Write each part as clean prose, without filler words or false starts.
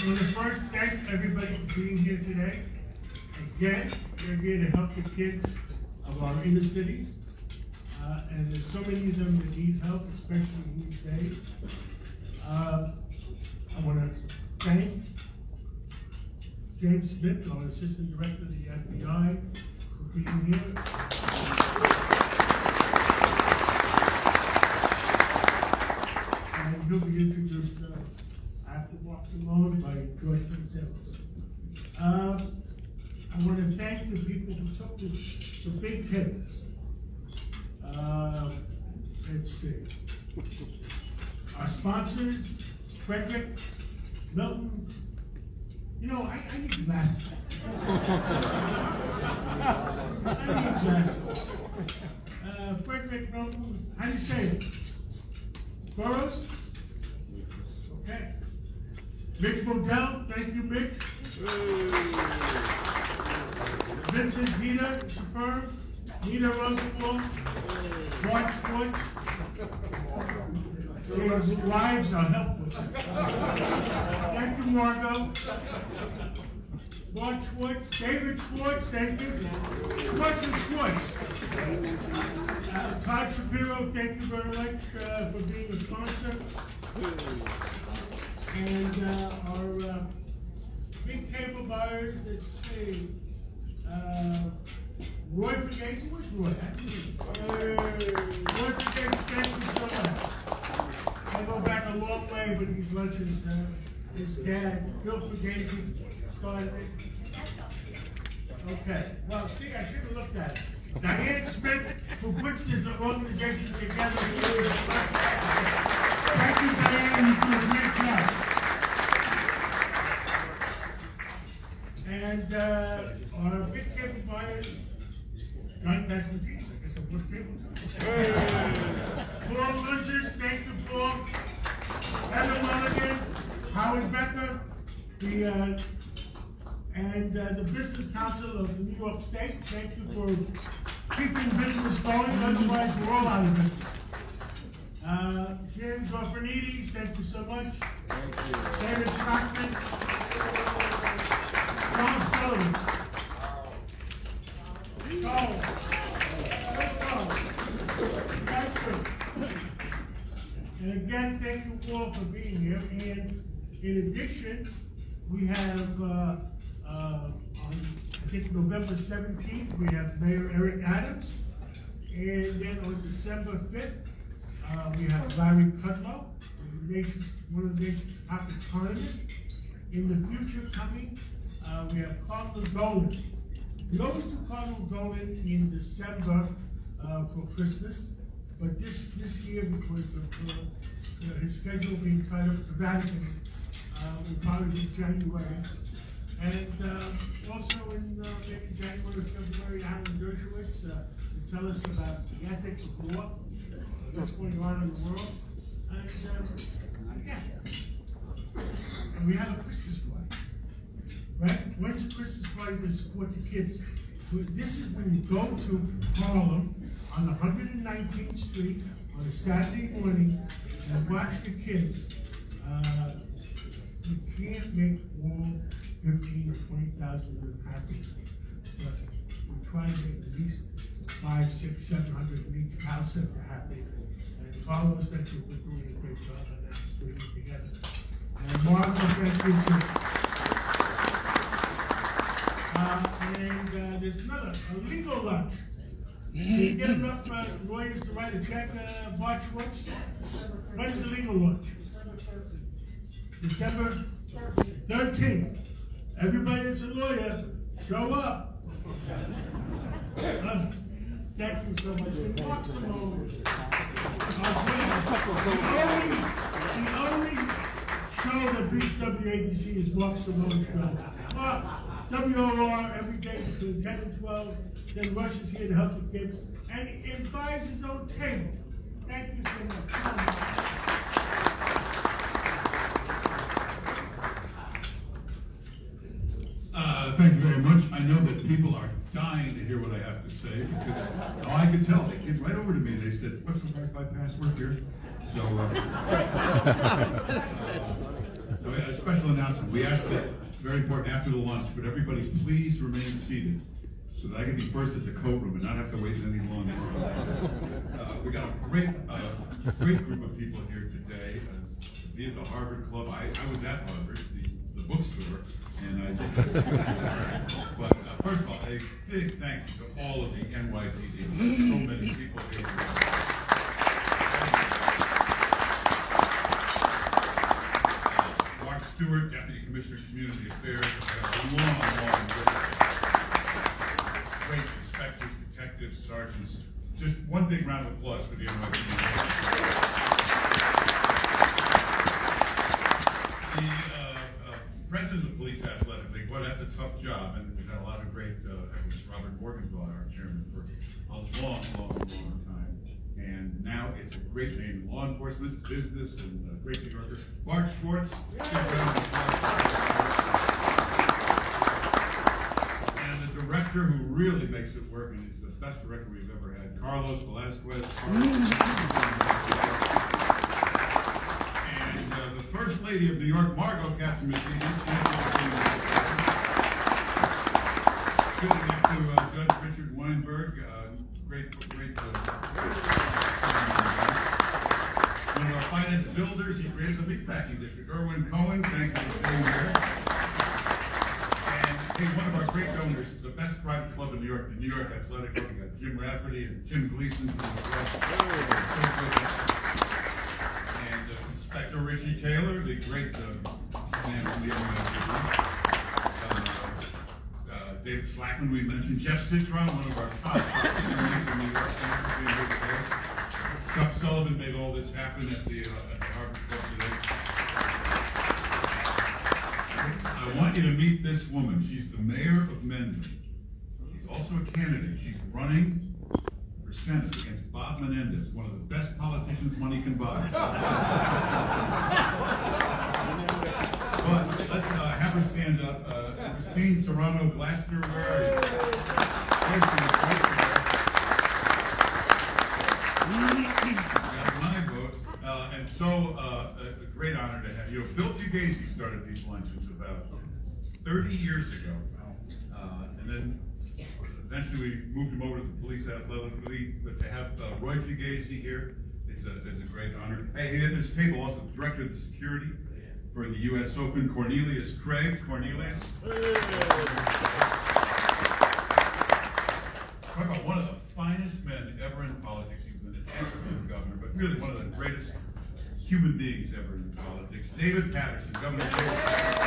want to first thank everybody for being here today. Again, we're here to help the kids of our inner cities. And there's so many of them that need help, especially these days. I want to thank James Smith, our Assistant Director of the FBI, for being here. And he'll be introduced after Walks Alone by George Gonzalez. I want to thank the people who took the big tables. Let's see. Our sponsors, Frederick, Milton. You know, I need glasses. I need glasses. Frederick, Milton, how do you say it? Burroughs? Okay. Mitch Modell, thank you, Mitch. Vincent Peter, it's a firm. Nina Rosenwald, Mark Schwartz. His wives are helpful. Thank you, Margot. Mark Schwartz, David Schwartz, thank you. Schwartz and Schwartz. Todd Shapiro, thank you very much for being a sponsor. And our big table buyers, let's see. Roy Fugasi, where's Roy? Roy Fugasi, thank you so much. I go back a long way with these luncheons. His dad, Bill Fugasi, started it. Okay, well, see, I should have looked at it. Diane Smith, who puts this organization together. Thank you, Diane, you do a great job. And our big table buyers, John Basmatis, I guess I'm both table. Paul Lunches, thank you, Paul. Heather Mulligan, Howard Becker, the Business Council of New York State, thank you for keeping business going, otherwise we're all out of it. James Orfanides, thank you so much. Thank you. David Stockman. John Sullivan. And again, thank you all for being here. And in addition, we have on I think November 17th, we have Mayor Eric Adams. And then on December 5th, we have Larry Kudlow, one of the nation's top economists. In the future coming, we have Cardinal Dolan. We always do Cardinal Dolan in December for Christmas, but this year, because of his schedule being tied up at the Vatican, will probably be January. And also in maybe January or February, Alan Dershowitz to tell us about the ethics of war, what's going on in the world. And again, and we have a Christmas party. Right? When's a Christmas party to support the kids? This is when you go to Harlem on 119th Street on a Saturday morning and watch the kids. You can't make all 15 or 20,000 of them happy, but we try to make at least 500, 600, 700 in each house that are happy. And Carlos, thank you for doing a great job on that, putting it together. And Marco, thank you too. And there's another, a legal lunch. Did you get enough lawyers to write a check, Bart Schwartz? When is the legal lunch? December 13th. Everybody that's a lawyer, show up. Thank you so much. The only show that beats WABC is Walk Simone show. WOR every day between 10 and 12. Then Rush is here to help the kids. And he buys his own table. Thank you so much. Thank you very much. I know that people are dying to hear what I have to say because I could tell. They came right over to me and they said, "What's the Wi-Fi password here?" So, No, a special announcement. We asked that, very important, after the lunch, but everybody please remain seated so that I can be first at the coat room and not have to wait any longer. We got a great group of people here today. Me at the Harvard Club. I was at Harvard, the bookstore, and I did. But first of all, a big thank you to all of the NYPD. So many people here. Mark Stewart, Deputy Commissioner of Community Affairs, a long great inspectors, detectives, sergeants. Just one big round of applause for the NYPD. The president of the Police Athletic League, well, that's a tough job, and we've had a lot of great, Robert Morgenthau, our chairman, for a long time. And now it's a great name in law enforcement, business, and a great New Yorker. Bart Schwartz. And the director who really makes it work, and he's the best director we've ever had, Carlos Velasquez. And the First Lady of New York, Margot Katzenmiki. Good next to Judge Richard Weinberg, great one of our finest builders. He created the Meatpacking District. Irwin Cohen, thank you for being here. And hey, one of our great donors, the best private club in New York, the New York Athletic Club. We got Jim Rafferty and Tim Gleason from the West. And Inspector Richie Taylor, the great man from the NYPD. David Slackman, we mentioned. Jeff Citron, one of our top from New York. Chuck Sullivan made all this happen at the Harvard Club today. I want you to meet this woman. She's the mayor of Mendon. She's also a candidate. She's running for Senate against Bob Menendez, one of the best politicians money can buy. But let's have her stand up. Christine Serrano Blaster, where are you? That's my vote. And so, a great honor to have you. Bill Fugazi started these luncheons about 30 years ago. And then eventually we moved him over to the Police Athletic League. But to have Roy Fugazi here is a great honor. Hey, at this table also the director of the security for the U.S. Open, Cornelius Craig. Cornelius. Talk about one of the finest men ever in politics. He was an excellent governor, but really one of the greatest human beings ever in politics. David Patterson, Governor David Patterson.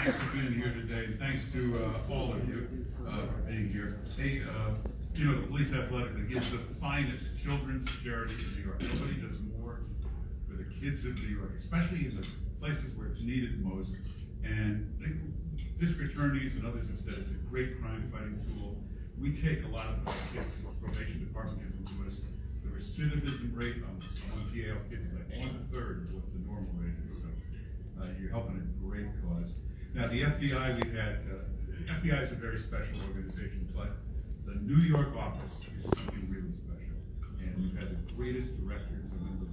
Thanks for being here today, and thanks to all of you for being here. Hey, you know, the Police Athletic League is the finest children's charity in New York. Nobody does more for the kids of New York, especially in the places where it's needed most. And district attorneys and others have said it's a great crime-fighting tool. We take a lot of kids, the probation department gives them to us. The recidivism rate on PAL kids is like 1/3 of what the normal rate is. So you're helping a great cause. Now the FBI, we've had, FBI is a very special organization, but the New York office is something really special. And we've had the greatest directors. I remember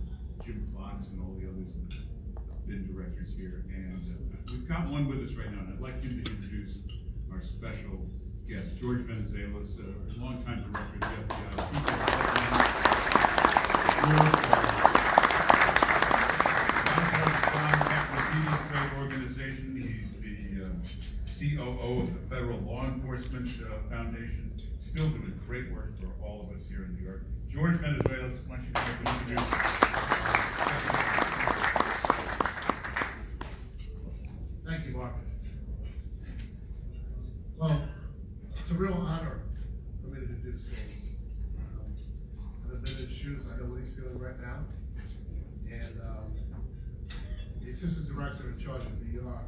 Jim Fox and all the others that have been directors here. And we've got one with us right now, and I'd like him to introduce our special guest, George Venizelos, a longtime director of the FBI. Organization. He's the COO of the Federal Law Enforcement Foundation. Still doing great work for all of us here in New York. George Venizelos, why don't you come up and introduce? Thank you, Mark. Well, it's a real honor for me to introduce James. I've been in his shoes. I know what he's feeling right now. And the assistant director in charge of DR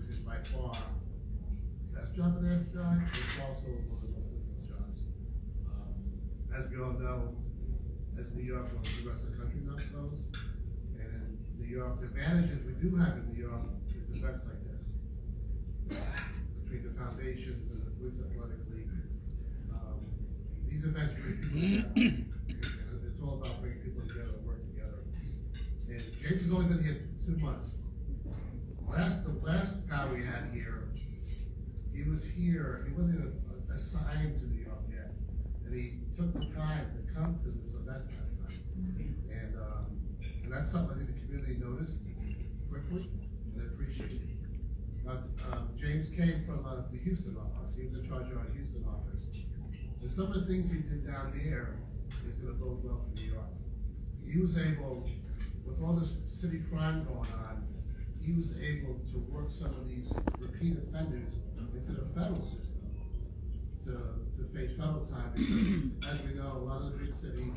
is by far the best job in the FBI. It's also one of the most difficult jobs. As we all know, as New York knows, the rest of the country knows. And in New York, the advantages we do have in New York is events like this. Between the foundations and the Police Athletic League. These events really do matter. It's all about James has only been here 2 months. The last guy we had here, he was here, he wasn't even assigned to New York yet. And he took the time to come to this event last time. And that's something I think the community noticed quickly and appreciated. James came from the Houston office. He was in charge of our Houston office. And some of the things he did down there is going to bode well for New York. He was able, with all this city crime going on, he was able to work some of these repeat offenders into the federal system to face federal time. Because, as we know, a lot of the big cities,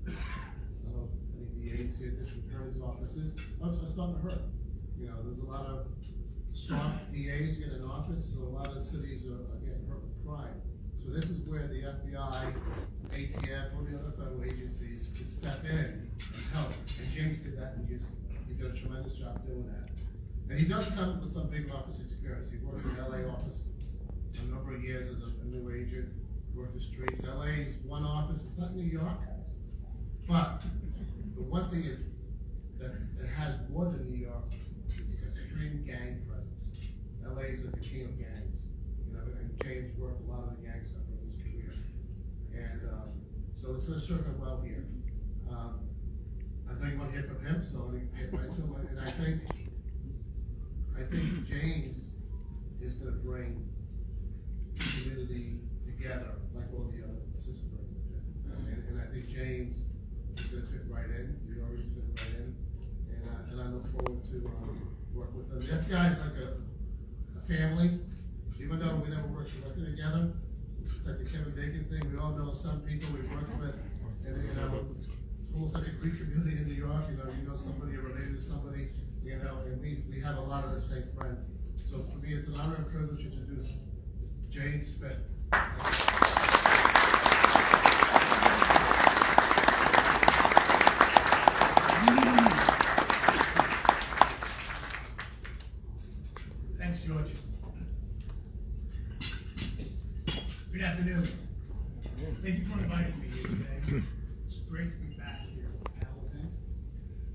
I don't know if any DAs here, district attorney's offices, are starting to hurt. You know, there's a lot of soft DAs get in office, so a lot of cities are getting hurt with crime. So this is where the FBI, ATF, all the other federal agencies can step in and help. And James did that in Houston. He did a tremendous job doing that. And he does come with some big office experience. He worked in the LA office a number of years as a new agent, worked the streets. LA is one office, it's not New York. But the one thing is that it has more than New York, is extreme gang presence. LA is the king of gangs. You know, and James worked a lot of the gang stuff in his career. And so it's gonna serve him well here. I know you want to hear from him, so let me get right to him. And I think James is going to bring the community together like all the other assistant directors did. And I think James is going to fit right in. He already fit right in. And I look forward to work with them. The FBI is like a family. Even though we never worked directly together, it's like the Kevin Bacon thing. We all know some people we've worked with, and you know, it's almost like a Greek community in New York. You know somebody, you're related to somebody. You know, and we have a lot of the same friends. So for me, it's an honor and privilege to introduce James Smith. Thanks, George. Good afternoon. Thank you for inviting me here today. It's great to be back here at the PAL event.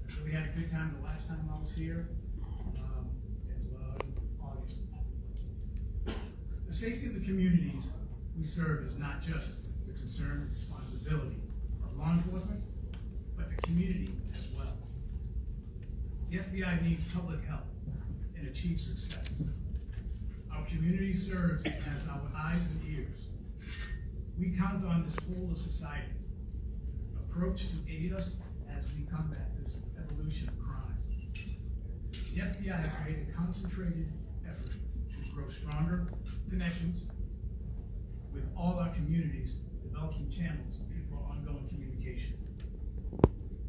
I really had a good time the last time I was here. It was August. The safety of the communities we serve is not just the concern and responsibility of law enforcement, but the community as well. The FBI needs public help and achieve success. Our community serves as our eyes and ears. We count on this whole of society approach to aid us as we combat this evolution of crime. The FBI has made a concentrated effort to grow stronger connections with all our communities, developing channels for ongoing communication.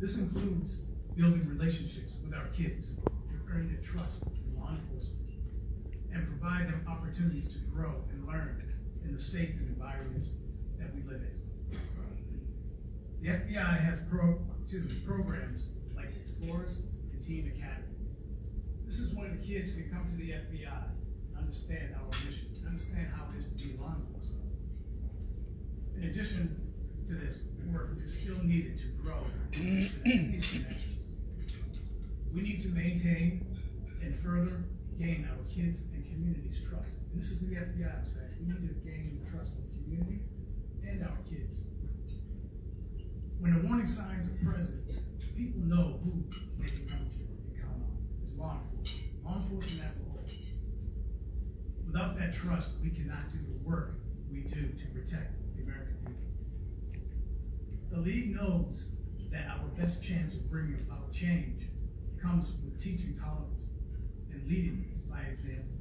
This includes building relationships with our kids to earn their trust in law enforcement and provide them opportunities to grow and learn in the safe environments that we live in. The FBI has programs like Explorers and Teen Academy. This is when the kids can come to the FBI and understand our mission, understand how it is to be law enforcement. In addition to this work is still needed to grow these connections. We need to maintain and further gain our kids and community's trust. And this is the FBI I'm saying. We need to gain the trust of the community and our kids. When the warning signs are present, people know who they can come to and count on. It's law enforcement as a whole. Without that trust, we cannot do the work we do to protect the American people. The League knows that our best chance of bringing about change comes with teaching tolerance and leading by example.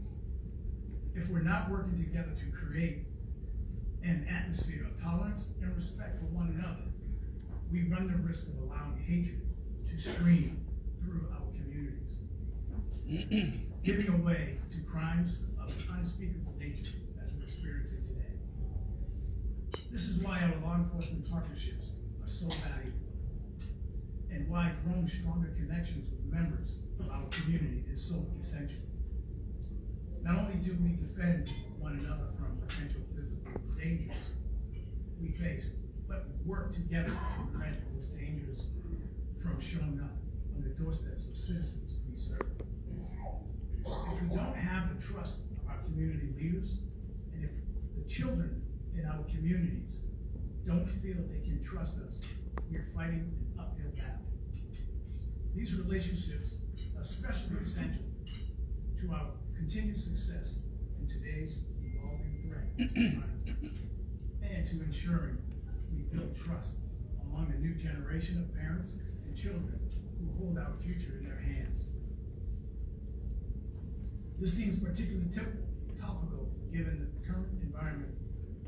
If we're not working together to create an atmosphere of tolerance and respect for one another, we run the risk of allowing hatred to stream through our communities, giving way to crimes of unspeakable nature as we're experiencing today. This is why our law enforcement partnerships are so valuable, and why growing stronger connections with members of our community is so essential. Not only do we defend one another from potential physical dangers we face, but we work together to prevent those dangers from showing up on the doorsteps of citizens we serve. If we don't have the trust of our community leaders, and if the children in our communities don't feel they can trust us, we are fighting an uphill battle. These relationships are especially essential to our continued success in today's evolving threat environment, and to ensuring we build trust among the new generation of parents and children who hold our future in their hands. This seems particularly topical given the current environment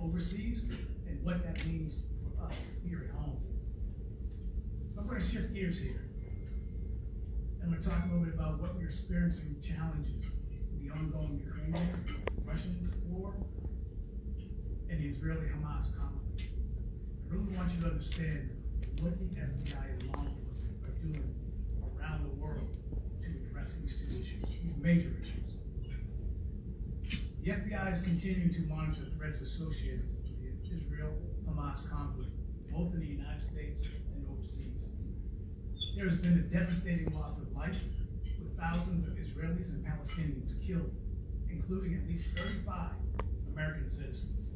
overseas and what that means for us here at home. I'm going to shift gears here. I'm going to talk a little bit about what we're experiencing challenges in the ongoing Ukrainian-Russian war and the Israeli-Hamas conflict. I really want you to understand what the FBI and law enforcement are doing around the world to address these two issues, these major issues. The FBI is continuing to monitor threats associated with the Israel-Hamas conflict, both in the United States and overseas. There has been a devastating loss of life, with thousands of Israelis and Palestinians killed, including at least 35 American citizens.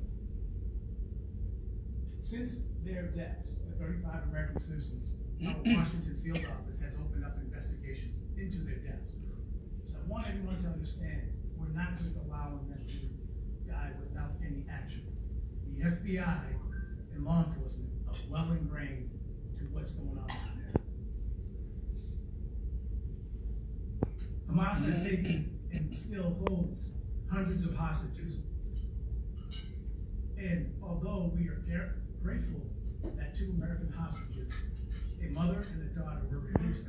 Since their deaths, the 35 American citizens, our Washington field office has opened up investigations into their deaths. So I want everyone to understand, we're not just allowing them to die without any action. The FBI and law enforcement are well ingrained to what's going on out there. Hamas has taken and still holds hundreds of hostages. And although we are grateful that 2 American hostages, a mother and a daughter, were released,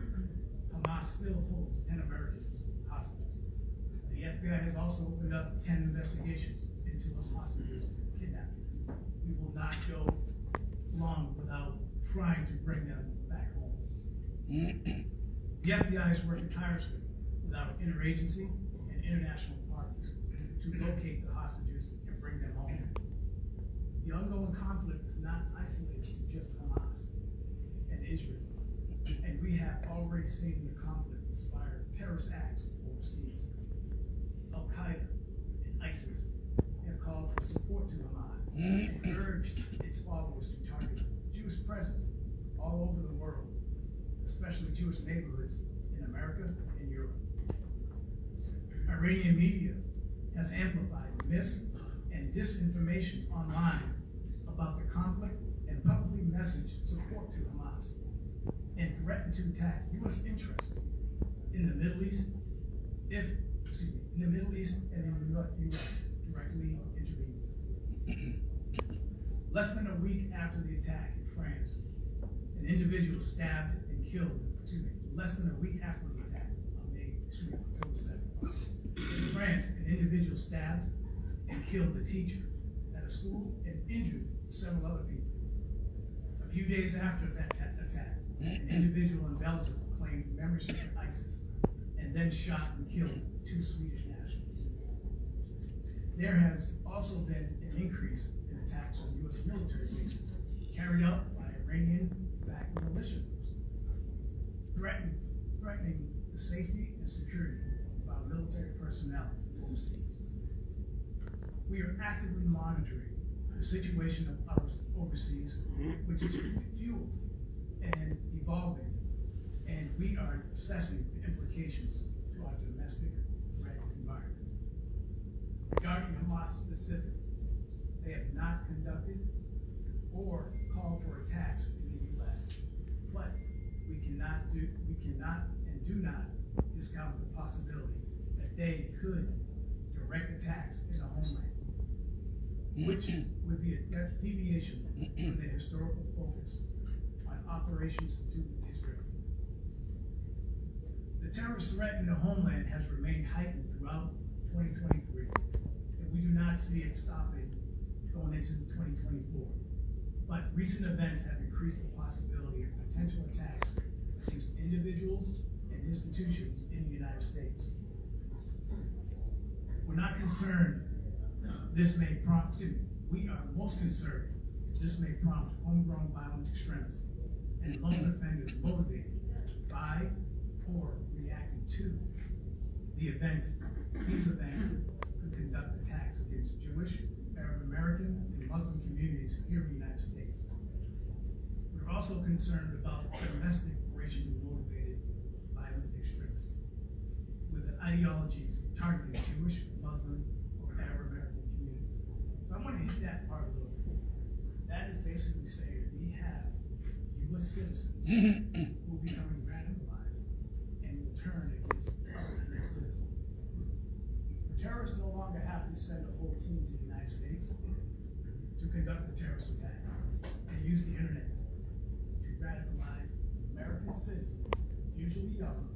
Hamas still holds 10 Americans hostage. The FBI has also opened up 10 investigations into those hostages kidnapping. We will not go long without trying to bring them back home. The FBI is working tirelessly with our interagency and international partners to locate the hostages and bring them home. The ongoing conflict is not isolated to just Hamas and Israel, and we have already seen the conflict inspire terrorist acts overseas. Al-Qaeda and ISIS have called for support to Hamas and urged its followers to target Jewish presence all over the world, especially Jewish neighborhoods in America and Europe. Iranian media has amplified mis- and disinformation online about the conflict and publicly messaged support to Hamas and threatened to attack U.S. interests in the Middle East and in the U.S. directly intervenes. Less than a week after the attack in France, an individual stabbed and killed, less than a week after the attack on October 7th. In France, an individual stabbed and killed a teacher at a school and injured several other people. A few days after that attack, an individual in Belgium claimed membership to ISIS and then shot and killed 2 Swedish nationals. There has also been an increase in attacks on U.S. military bases carried out by Iranian-backed militia groups, threatening the safety and security of our military personnel overseas. We are actively monitoring the situation of others overseas, which is fueled and evolving, and we are assessing the implications to our domestic threat environment. Regarding Hamas specific, they have not conducted or called for attacks in the U.S., but we cannot and do not discount the possibility that they could direct attacks in the homeland, which would be a deviation from their historical focus on operations to Israel. The terrorist threat in the homeland has remained heightened throughout 2023, and we do not see it stopping going into 2024. But recent events have increased the possibility of potential attacks against individuals and institutions in the United States. We're not concerned this may prompt, we are most concerned this may prompt homegrown violent extremists and lone offenders motivated by or reacting to these events could conduct attacks against Jewish, Arab American, and Muslim communities here in the United States. We're also concerned about domestic racially motivated violent extremists with ideologies targeting Jewish, Muslim, or Arab American communities. So I want to hit that part a little bit. That is basically saying we have U.S. citizens who will be becoming radicalized and will turn against other U.S. citizens. Terrorists no longer have to send a whole team to the United States to conduct a terrorist attack and use the internet to radicalize American citizens, usually young,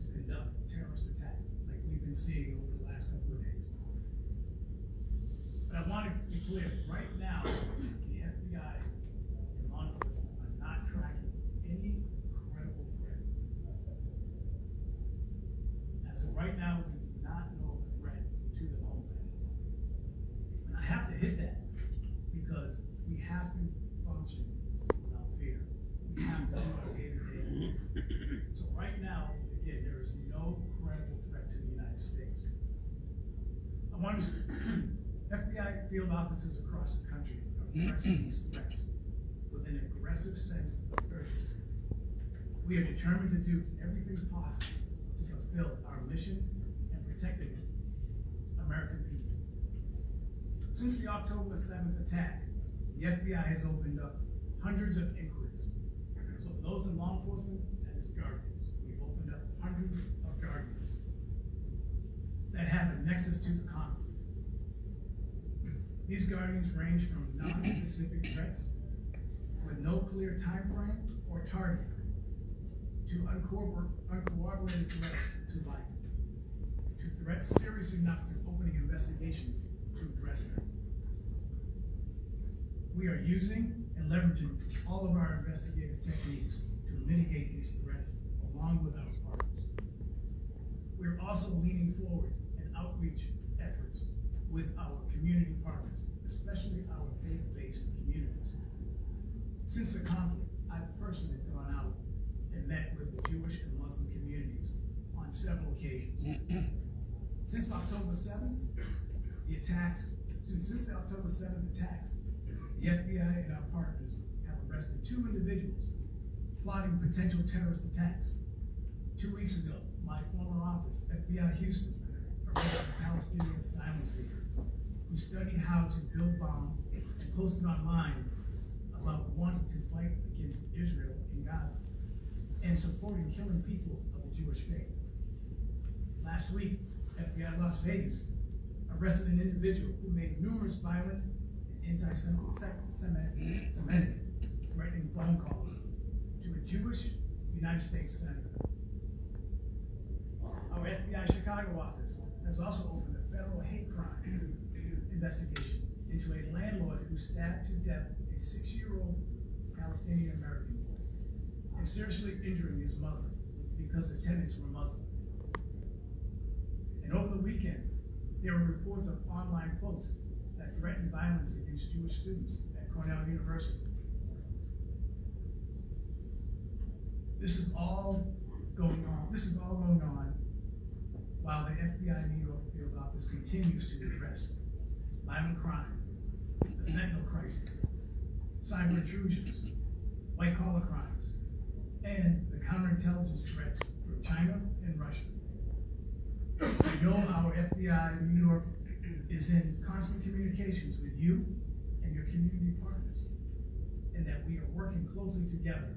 to conduct terrorist attacks like we've been seeing over the last couple of days. But I want to be clear, right now, the FBI and law enforcement are not tracking any credible threat. As of right now, we do not know a threat to the homeland. And I have to hit that because we have to function without fear. We have to do our day-to-day. So right now, again, there is no credible threat to the United States. I want to FBI field officers across the country are addressing these threats with an aggressive sense of urgency. We are determined to do everything possible to fulfill our mission and protecting American people. Since the October 7th attack, the FBI has opened up hundreds of inquiries. So for those in law enforcement, that is guardians. We've opened up hundreds of guardians that have a nexus to the conflict. These guardians range from non-specific threats with no clear time frame or target to uncorroborated threats to life, to threats serious enough to opening investigations to address them. We are using and leveraging all of our investigative techniques to mitigate these threats along with our partners. We're also leaning forward in outreach efforts with our community partners, especially our faith-based communities. Since the conflict, I've personally gone out and met with the Jewish and Muslim communities on several occasions. Since October 7th, since the October 7th attacks, the FBI and our partners have arrested 2 individuals plotting potential terrorist attacks. 2 weeks ago, my former office, FBI Houston, arrested a Palestinian asylum seeker who studied how to build bombs and posted online about wanting to fight against Israel in Gaza and supporting killing people of the Jewish faith. Last week, FBI Las Vegas arrested an individual who made numerous violent and anti-Semitic threatening phone calls to a Jewish United States senator. Our FBI Chicago office has also opened a federal hate crime investigation into a landlord who stabbed to death a 6-year-old Palestinian American boy and seriously injuring his mother because the tenants were Muslim. And over the weekend, there were reports of online posts that threatened violence against Jewish students at Cornell University. This is all going on while the FBI New York field office continues to address violent crime, the fentanyl crisis, cyber intrusions, white-collar crimes, and the counterintelligence threats from China and Russia. We know our FBI New York is in constant communications with you and your community partners, and that we are working closely together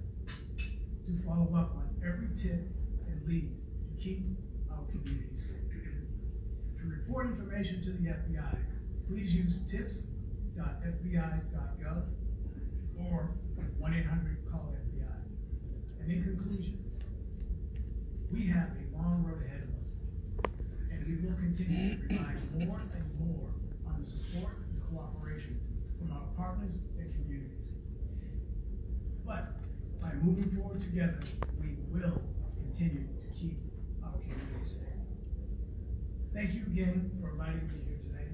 to follow up on every tip and lead to keep our communities safe. To report information to the FBI, please use tips.fbi.gov or 1-800-CALL-FBI. And in conclusion, we have a long road ahead of us, and we will continue to rely more and more on the support and cooperation from our partners and communities. But by moving forward together, we will continue to keep our communities safe. Thank you again for inviting me here today.